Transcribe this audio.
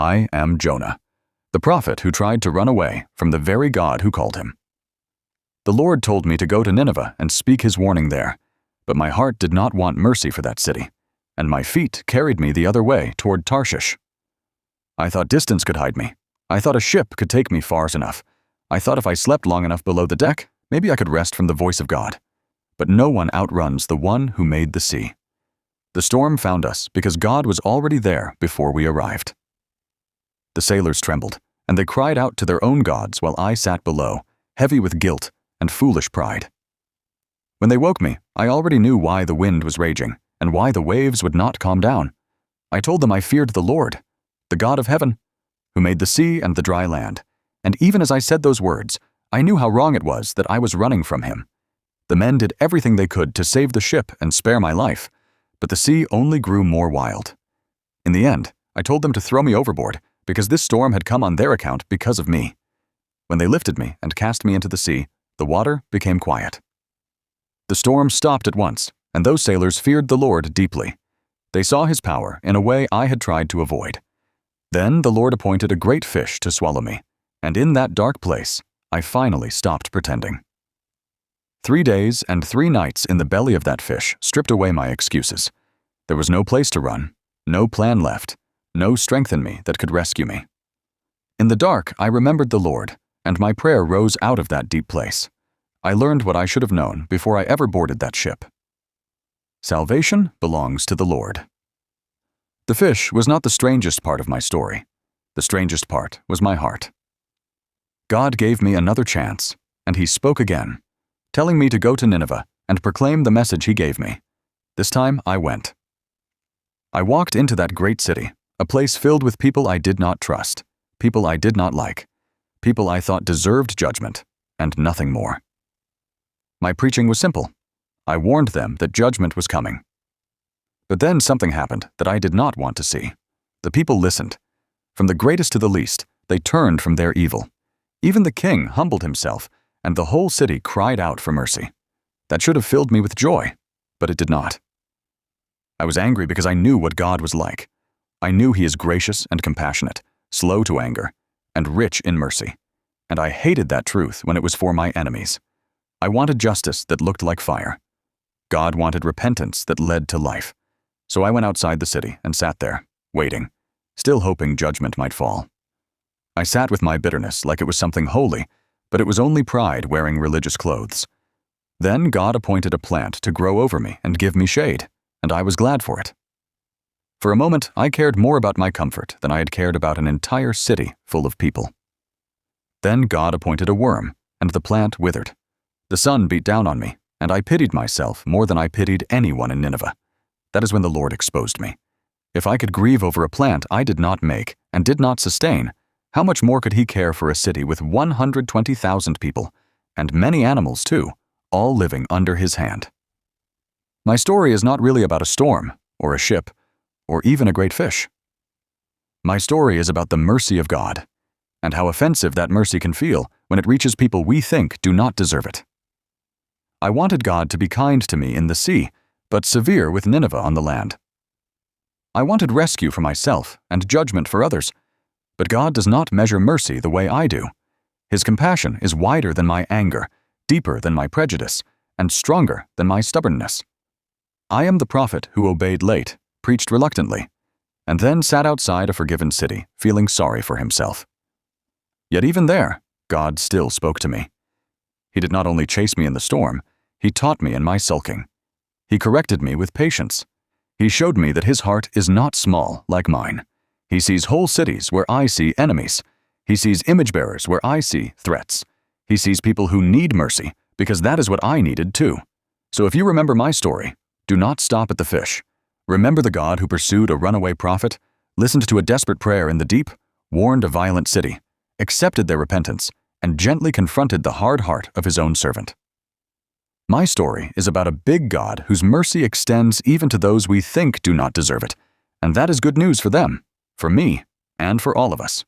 I am Jonah, the prophet who tried to run away from the very God who called him. The Lord told me to go to Nineveh and speak his warning there, but my heart did not want mercy for that city, and my feet carried me the other way toward Tarshish. I thought distance could hide me. I thought a ship could take me far enough. I thought if I slept long enough below the deck, maybe I could rest from the voice of God. But no one outruns the one who made the sea. The storm found us because God was already there before we arrived. The sailors trembled, and they cried out to their own gods while I sat below, heavy with guilt and foolish pride. When they woke me, I already knew why the wind was raging and why the waves would not calm down. I told them I feared the Lord, the God of heaven, who made the sea and the dry land. And even as I said those words, I knew how wrong it was that I was running from him. The men did everything they could to save the ship and spare my life, but the sea only grew more wild. In the end, I told them to throw me overboard because this storm had come on their account because of me. When they lifted me and cast me into the sea, the water became quiet. The storm stopped at once, and those sailors feared the Lord deeply. They saw his power in a way I had tried to avoid. Then the Lord appointed a great fish to swallow me, and in that dark place, I finally stopped pretending. 3 days and 3 nights in the belly of that fish stripped away my excuses. There was no place to run, no plan left, no strength in me that could rescue me. In the dark, I remembered the Lord, and my prayer rose out of that deep place. I learned what I should have known before I ever boarded that ship. Salvation belongs to the Lord. The fish was not the strangest part of my story. The strangest part was my heart. God gave me another chance, and he spoke again, telling me to go to Nineveh and proclaim the message he gave me. This time I went. I walked into that great city, a place filled with people I did not trust, people I did not like, people I thought deserved judgment, and nothing more. My preaching was simple. I warned them that judgment was coming. But then something happened that I did not want to see. The people listened. From the greatest to the least, they turned from their evil. Even the king humbled himself, and the whole city cried out for mercy. That should have filled me with joy, but it did not. I was angry because I knew what God was like. I knew he is gracious and compassionate, slow to anger, and rich in mercy. And I hated that truth when it was for my enemies. I wanted justice that looked like fire. God wanted repentance that led to life. So I went outside the city and sat there, waiting, still hoping judgment might fall. I sat with my bitterness like it was something holy, but it was only pride wearing religious clothes. Then God appointed a plant to grow over me and give me shade, and I was glad for it. For a moment, I cared more about my comfort than I had cared about an entire city full of people. Then God appointed a worm, and the plant withered. The sun beat down on me, and I pitied myself more than I pitied anyone in Nineveh. That is when the Lord exposed me. If I could grieve over a plant I did not make and did not sustain, how much more could he care for a city with 120,000 people, and many animals too, all living under his hand? My story is not really about a storm, or a ship, or even a great fish. My story is about the mercy of God, and how offensive that mercy can feel when it reaches people we think do not deserve it. I wanted God to be kind to me in the sea, but severe with Nineveh on the land. I wanted rescue for myself and judgment for others, but God does not measure mercy the way I do. His compassion is wider than my anger, deeper than my prejudice, and stronger than my stubbornness. I am the prophet who obeyed late, preached reluctantly, and then sat outside a forgiven city, feeling sorry for himself. Yet even there, God still spoke to me. He did not only chase me in the storm, he taught me in my sulking. He corrected me with patience. He showed me that his heart is not small like mine. He sees whole cities where I see enemies. He sees image bearers where I see threats. He sees people who need mercy because that is what I needed too. So if you remember my story, do not stop at the fish. Remember the God who pursued a runaway prophet, listened to a desperate prayer in the deep, warned a violent city, accepted their repentance, and gently confronted the hard heart of his own servant. My story is about a big God whose mercy extends even to those we think do not deserve it, and that is good news for them, for me, and for all of us.